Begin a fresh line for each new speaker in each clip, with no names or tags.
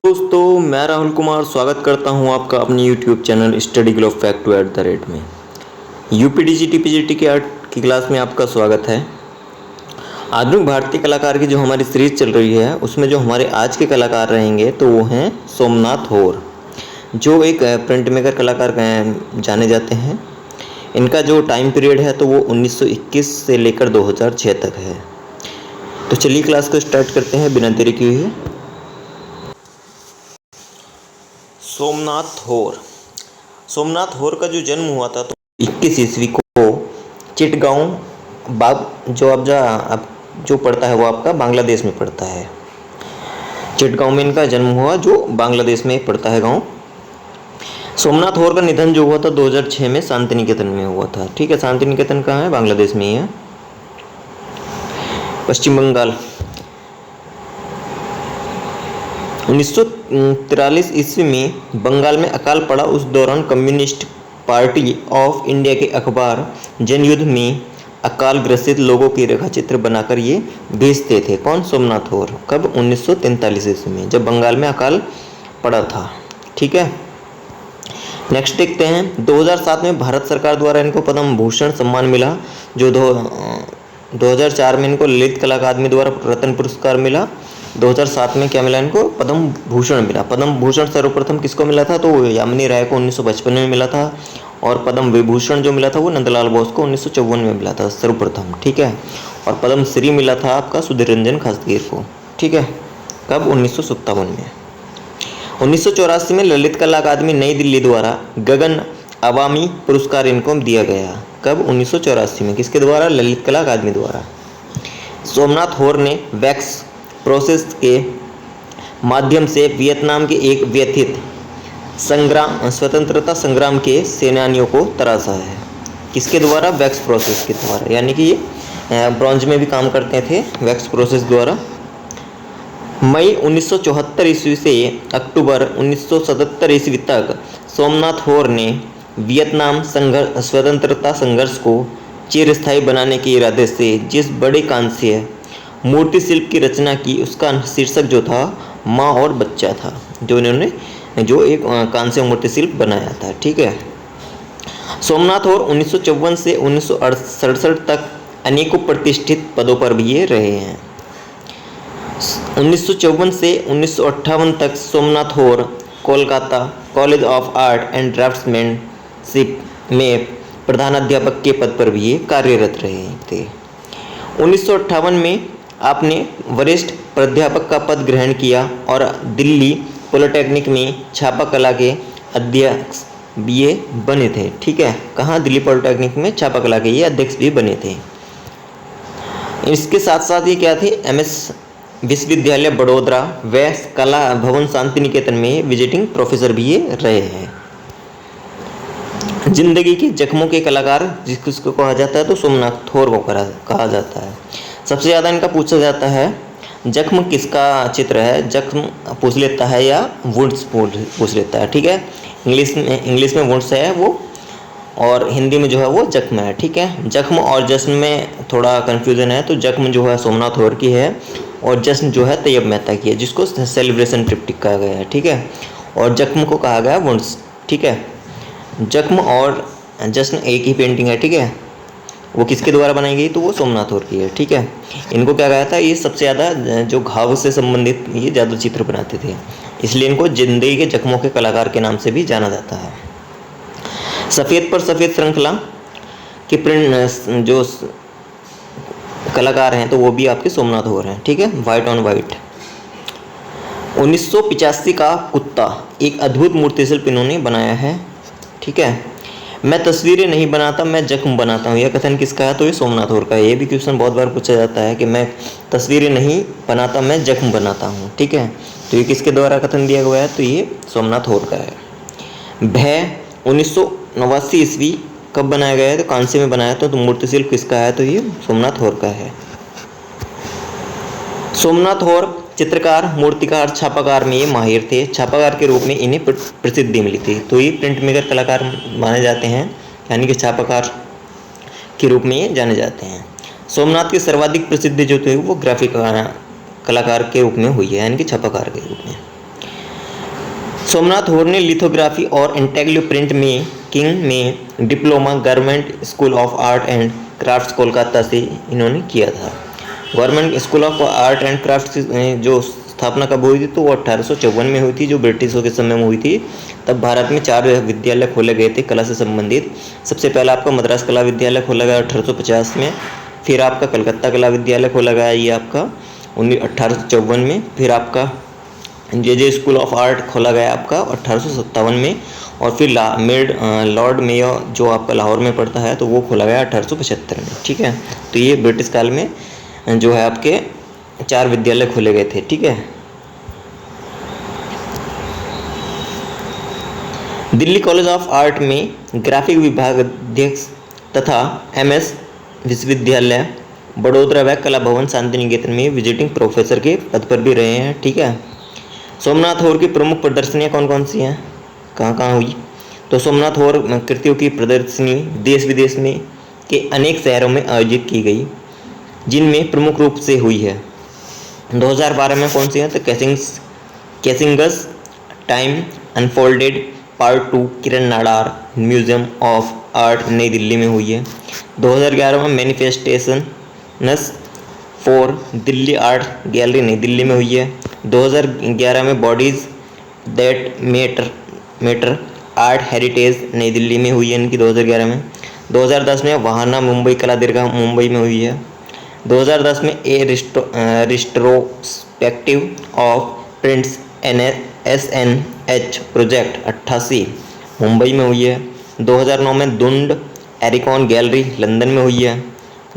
दोस्तों, मैं राहुल कुमार स्वागत करता हूं आपका अपनी YouTube channel study glow fact at the rate में। यूपीडीजीटी पीजीटी के आर्ट की क्लास में आपका स्वागत है। आधुनिक भारतीय कलाकार की जो हमारी सीरीज चल रही है उसमें जो हमारे आज के कलाकार रहेंगे तो वो हैं सोमनाथ होर, जो एक प्रिंट मेकर कलाकार जाने जाते हैं। इनका जो टाइम पीरियड है तो वो 1921 से लेकर 2006 तक है। तो चलिए क्लास को स्टार्ट करते हैं बिना देरी किए हुए। सोमनाथ होर का जो जन्म हुआ था तो 21 ईस्वी को चिटगांव जो अब जो पड़ता है वो आपका बांग्लादेश में पड़ता है। चिटगांव में इनका जन्म हुआ, जो बांग्लादेश में पड़ता है गांव। सोमनाथ होर का निधन जो हुआ था 2006 में शांति निकेतन में हुआ था। ठीक है, शांति निकेतन कहाँ है? बांग्लादेश में ही है, पश्चिम बंगाल। 1943 ईस्वी में बंगाल में अकाल पड़ा। उस दौरान कम्युनिस्ट पार्टी ऑफ इंडिया के अखबार जनयुद्ध में अकाल ग्रसित लोगों की रेखाचित्र बनाकर ये भेजते थे। कौन? सोमनाथ होर। कब? 1943 ईस्वी में, जब बंगाल में अकाल पड़ा था। ठीक है, नेक्स्ट देखते हैं। 2007 में भारत सरकार द्वारा इनको पद्म भूषण सम्मान मिला। जो 2004 में इनको ललित कला अकादमी द्वारा रत्न पुरस्कार मिला। 2007 में क्या मिला इनको? पद्म भूषण मिला। पद्म भूषण सर्वप्रथम किसको मिला था? तो यामिनी राय को 1955 में मिला था। और पद्म विभूषण जो मिला था वो नंदलाल बोस को 1954 में मिला था सर्वप्रथम। ठीक है, और पद्म श्री मिला था आपका सुधीर रंजन खासगीर को। ठीक है, कब? 1957 में। 1984 में ललित कला अकादमी नई दिल्ली द्वारा गगन अवामी पुरस्कार इनको दिया गया। कब? 1984 में। किसके द्वारा? ललित कला अकादमी द्वारा। सोमनाथ होर ने वैक्स प्रोसेस के माध्यम से वियतनाम के एक व्यथित स्वतंत्रता संग्राम के सेनानियों को तराशा है। किसके द्वारा? वैक्स प्रोसेस के द्वारा, यानी कि ये ब्रॉन्ज में भी काम करते थे वैक्स प्रोसेस द्वारा। मई 1974 ईस्वी से अक्टूबर 1977 ईस्वी तक सोमनाथ होर ने वियतनाम स्वतंत्रता संघर्ष को चिरस्थायी बनाने के इरादे से जिस बड़े कांस्य मूर्ति शिल्प की रचना की उसका शीर्षक जो था माँ और बच्चा था, जो इन्होंने एक कांस्य मूर्ति शिल्प बनाया था। ठीक है, सोमनाथ होर 1954 से 1967 तक अनेकों प्रतिष्ठित पदों पर भी ये रहे हैं। 1954 से 1958 तक Somnath Hore Kolkata college of art and draftsmanship में प्रधानाध्यापक के पद पर भी ये कार्यरत रहे थे। 1958 में आपने वरिष्ठ प्राध्यापक का पद ग्रहण किया और दिल्ली पॉलिटेक्निक में छापा कला के अध्यक्ष भी ये बने थे। ठीक है, कहाँ? दिल्ली पॉलिटेक्निक में छापा कला के ये अध्यक्ष भी बने थे। इसके साथ साथ ये क्या थे? एमएस विश्वविद्यालय बड़ोदरा व कला भवन शांति निकेतन में विजिटिंग प्रोफेसर भी ये रहे हैं। जिंदगी के जख्मों के कलाकार जिसको कहा जाता है तो सोमनाथ होर को कहा जाता है। सबसे ज़्यादा इनका पूछा जाता है जख्म किसका चित्र है, जख्म पूछ लेता है या वुंड्स पूछ लेता है। ठीक है, इंग्लिश में वुंड्स है वो, और हिंदी में जो है वो जख्म है। ठीक है, जख्म और जश्न में थोड़ा कन्फ्यूज़न है। तो जख्म जो है सोमनाथ होर की है और जश्न जो है तैयब मेहता की है, जिसको सेलिब्रेशन ट्रिप्टिक कहा गया है। ठीक है, और जख्म को कहा गया वुंड्स। ठीक है, जख्म और जश्न एक ही पेंटिंग है। ठीक है, वो किसके द्वारा बनाई गई? तो वो सोमनाथ होर की है। ठीक है, इनको क्या कहा था? ये सबसे ज़्यादा जो घाव से संबंधित ये ज़्यादा चित्र बनाते थे, इसलिए इनको जिंदगी के जख्मों के कलाकार के नाम से भी जाना जाता है। सफ़ेद पर सफ़ेद श्रृंखला के प्रिंट जो कलाकार हैं तो वो भी आपके सोमनाथ होर हैं। ठीक है, वाइट ऑन वाइट। 1985 का कुत्ता एक अद्भुत मूर्ति शिल्प इन्होंने बनाया है। ठीक है, मैं तस्वीरें नहीं बनाता, मैं जख्म बनाता हूँ। यह कथन किसका है? तो ये सोमनाथ होर का है। ये भी क्वेश्चन बहुत बार पूछा जाता है कि मैं तस्वीरें नहीं बनाता, मैं जख्म बनाता हूँ। ठीक है, तो ये किसके द्वारा कथन दिया गया है? तो ये सोमनाथ होर का है। भय 1989 ईस्वी कब बनाया गया है? तो कांसे में बनाया था। तो मूर्ति शिल्प किसका है? तो ये सोमनाथ होर का है। सोमनाथ होर चित्रकार, मूर्तिकार, छापाकार में ये माहिर थे। छापाकार के रूप में इन्हें प्रसिद्धि मिली थी। तो ये प्रिंट मेकर कलाकार माने जाते हैं, यानी कि छापाकार के रूप में ये जाने जाते हैं। सोमनाथ की सर्वाधिक प्रसिद्धि जो थी वो ग्राफिक कलाकार के रूप में हुई है, यानी कि छापाकार के रूप में। सोमनाथ होर ने लिथोग्राफी और इंटेग्लिव प्रिंट में किंग में diploma government school of art and crafts Kolkata से इन्होंने किया था। Government school of art and crafts जो स्थापना कब हुई थी, तो वो 1854 में हुई थी, जो ब्रिटिशों के समय में हुई थी। तब भारत में 4 विद्यालय खोले गए थे कला से संबंधित। सबसे पहला आपका मद्रास कला विद्यालय खोला गया 1850 में, फिर आपका कलकत्ता कला विद्यालय खोला गया ये आपका 1854 में, फिर आपका जे स्कूल ऑफ आर्ट खोला गया आपका 1857 में, और फिर लॉर्ड मेयो जो आपका लाहौर में पड़ता है, तो वो खोला गया 1875 में। ठीक है, तो ये ब्रिटिश काल में जो है आपके 4 विद्यालय खोले गए थे। ठीक है, दिल्ली कॉलेज ऑफ आर्ट में ग्राफिक विभाग अध्यक्ष तथा MS विश्वविद्यालय बड़ोदरा व कला भवन शांति निकेतन में विजिटिंग प्रोफेसर के पद पर भी रहे हैं। ठीक है, सोमनाथ होर की प्रमुख प्रदर्शनियाँ कौन कौन सी हैं, कहाँ कहाँ हुई, तो सोमनाथ होर कृतियों की प्रदर्शनी देश विदेश में के अनेक शहरों में आयोजित की गई, जिनमें प्रमुख रूप से हुई है 2012 में कौन सी है, तो casings time unfolded part 2 Kiran Nadar museum of art नई दिल्ली में हुई है। 2011 में manifestations for Delhi art gallery Nai Delhi में हुई है। 2011 में bodies that matter art heritage Nai Delhi में हुई है इनकी 2011 में। 2010 में वाहना मुंबई कला दीर्घा मुंबई में हुई है। 2010 में a retrospective of prints SNH project 88 Mumbai में हुई है। 2009 में दुंड एरिकॉन गैलरी लंदन में हुई है।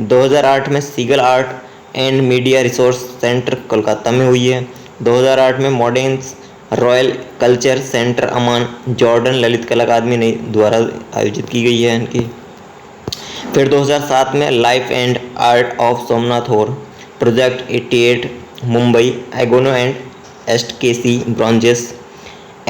2008 में Seagull art and media resource centre Kolkata में हुई है। 2008 में moderns royal culture centre Amman Jordan Lalit Kala Akademi द्वारा आयोजित की गई है इनकी। फिर 2007 में life and art of Somnath Hore project 88 Mumbai एगोनो and SKC bronzes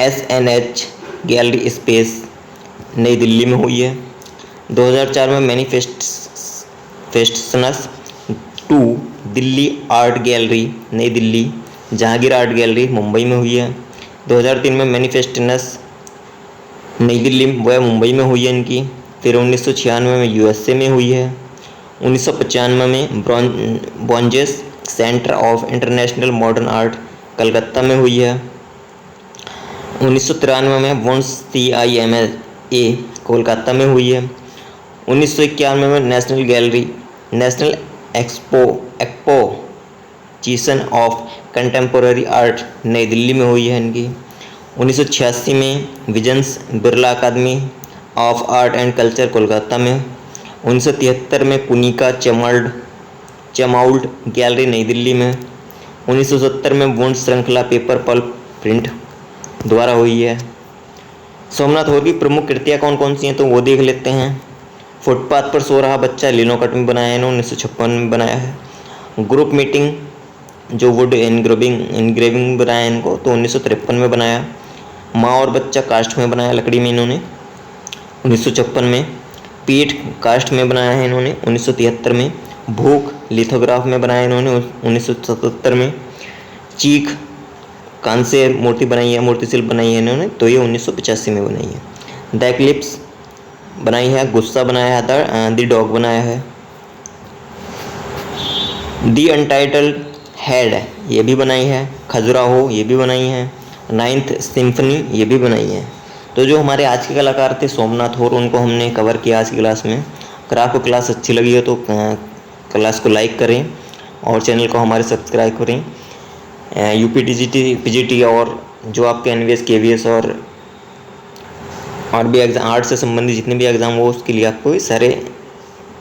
SNH gallery space Nai Delhi में हुई है। 2004 में manifestations 2 Delhi art gallery Nai Delhi Jahangir art gallery Mumbai में हुई है। 2003 में मैनिफेस्टेशंस नई दिल्ली व मुंबई में हुई है इनकी। फिर 1996 में USA में हुई है। 1995 में bronzes center of international modern art Calcutta में हुई है। 1993 में वॉन्स CIMA कोलकाता में हुई है। 1991 में national exposition of contemporary art नई दिल्ली में हुई है इनकी। 1986 में visions Birla academy of art and culture Kolkata में। 1973 में पुनिका चमाउल्ड गैलरी नई दिल्ली में। 1970 में वुंड श्रृंखला पेपर पल्प प्रिंट द्वारा हुई है। सोमनाथ होर की प्रमुख कृतियाँ कौन कौन सी हैं, तो वो देख लेते हैं। फुटपाथ पर सो रहा बच्चा लिनोकट में बनाया है इन्होंने 1956 में बनाया है। ग्रुप मीटिंग जो वुड इनग्रेविंग बनाया है इनको, तो 1953 में बनाया। माँ और बच्चा कास्ट में बनाया लकड़ी में इन्होंने 1956 में। पीठ कास्ट में बनाया है इन्होंने 1973 में। भूख लिथोग्राफ में बनाया इन्होंने 1977 में। चीख कांस्य मूर्ति बनाई है, मूर्ति शिल्प बनाई है इन्होंने, तो ये 1985 में बनाई है। द एक्लिप्स बनाई है, गुस्सा बनाया है, द डॉग बनाया है। दी अनटाइटल्ड हेड ये भी बनाई है। खजुराहो ये भी बनाई है। 9th सिम्फनी ये भी बनाई है। तो जो हमारे आज के कलाकार थे सोमनाथ होर, उनको हमने कवर किया आज की क्लास में। अगर आपको क्लास अच्छी लगी हो तो क्लास को लाइक करें और चैनल को हमारे सब्सक्राइब करें। UPTGT और जो आपके NVS KVS और भी एग्ज़ाम आर्ट से संबंधित जितने भी एग्ज़ाम हो, उसके लिए आपको सारे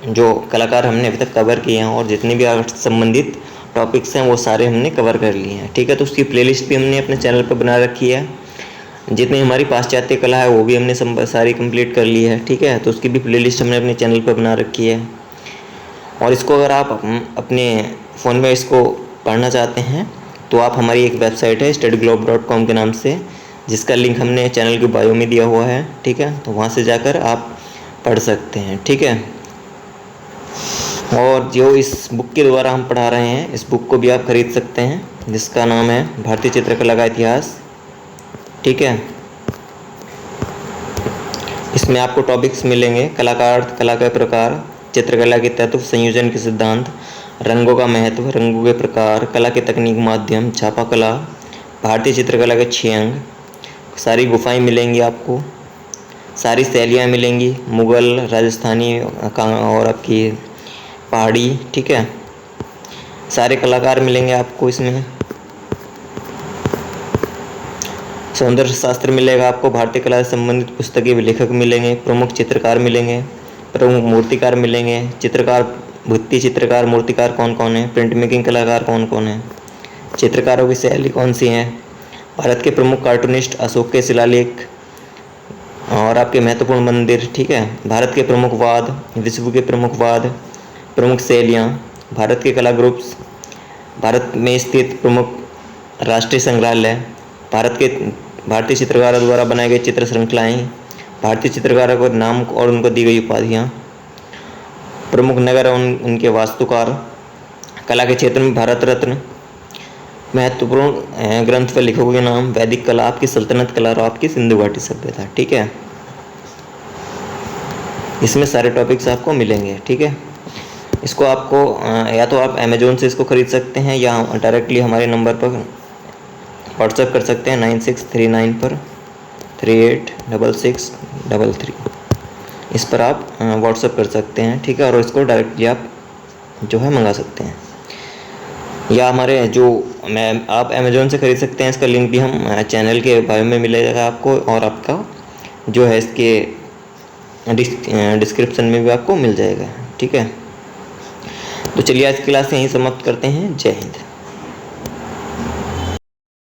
जो कलाकार हमने अभी तक कवर किए हैं और जितने भी आर्ट से संबंधित टॉपिक्स हैं वो सारे हमने कवर कर लिए हैं। ठीक है, तो उसकी प्लेलिस्ट भी हमने अपने चैनल पर बना रखी है। जितनी हमारी पाश्चात्य कला है वो भी हमने सारी कंप्लीट कर ली है। ठीक है, तो उसकी भी प्लेलिस्ट हमने अपने चैनल पर बना रखी है। और इसको अगर आप अपने फ़ोन में इसको पढ़ना चाहते हैं तो आप हमारी एक वेबसाइट है studyglobe.com के नाम से, जिसका लिंक हमने चैनल की बायो में दिया हुआ है। ठीक है, तो वहाँ से जाकर आप पढ़ सकते हैं। ठीक है, और जो इस बुक के द्वारा हम पढ़ा रहे हैं, इस बुक को भी आप खरीद सकते हैं, जिसका नाम है भारतीय चित्रकला का इतिहास। ठीक है। इसमें आपको टॉपिक्स मिलेंगे: कलाकार, कला के प्रकार, चित्रकला के तत्व, संयोजन के सिद्धांत, रंगों का महत्व, रंगों के प्रकार, कला के तकनीक, माध्यम, छापा कला, भारतीय चित्रकला के 6 अंग, सारी गुफाएं मिलेंगी आपको, सारी शैलियाँ मिलेंगी, मुग़ल, राजस्थानी और आपकी पहाड़ी, ठीक है। सारे कलाकार मिलेंगे आपको इसमें। सौंदर्य शास्त्र मिलेगा आपको, भारतीय कला से संबंधित पुस्तकें, लेखक मिलेंगे, प्रमुख चित्रकार मिलेंगे, प्रमुख मूर्तिकार मिलेंगे, चित्रकार, भित्ति चित्रकार, मूर्तिकार कौन कौन है, प्रिंट मेकिंग कलाकार कौन कौन है, चित्रकारों की शैली कौन सी है, भारत के प्रमुख कार्टूनिस्ट, अशोक के शिलालेख और आपके महत्वपूर्ण मंदिर, ठीक है। भारत के प्रमुख वाद, विश्व के प्रमुख वाद, प्रमुख शैलियाँ, भारत के कला ग्रुप्स, भारत में स्थित प्रमुख राष्ट्रीय संग्रहालय, भारतीय चित्रकारों द्वारा बनाए गए चित्र श्रृंखलाएँ, भारतीय चित्रकारों को नाम और उनको दी गई उपाधियाँ, प्रमुख नगर और उनके वास्तुकार, कला के क्षेत्र में भारत रत्न, महत्वपूर्ण ग्रंथ व लेखकों के नाम, वैदिक कला, आपकी सल्तनत कला और आपकी सिंधु घाटी सभ्यता, ठीक है। इसमें सारे टॉपिक्स आपको मिलेंगे, ठीक है। इसको आपको या तो आप अमेजोन से इसको ख़रीद सकते हैं या डायरेक्टली हमारे नंबर पर व्हाट्सएप कर सकते हैं 9639 पर 386633। इस पर आप व्हाट्सएप कर सकते हैं, ठीक है। और इसको डायरेक्टली आप जो है मंगा सकते हैं, या हमारे आप अमेजोन से ख़रीद सकते हैं। इसका लिंक भी हम चैनल के बायो में मिलेगा आपको, और आपका जो है इसके डिस्क्रिप्शन में भी आपको मिल जाएगा, ठीक है। तो चलिए आज की क्लास यहीं समाप्त करते हैं। जय हिंद।